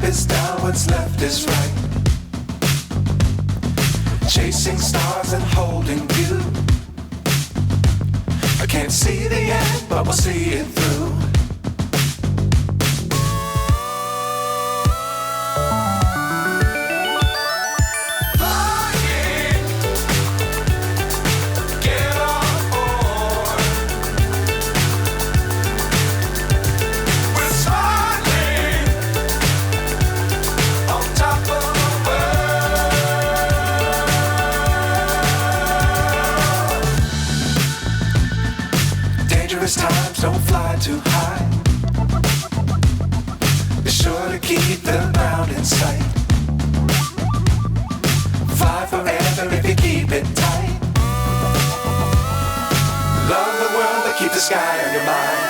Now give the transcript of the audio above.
is down, what's left is right. Chasing stars and holding you. I can't see the end, but we'll see it through. Times don't fly too high. Be sure to keep the ground in sight. Fly forever if you keep it tight. Love the world, but keep the sky on your mind.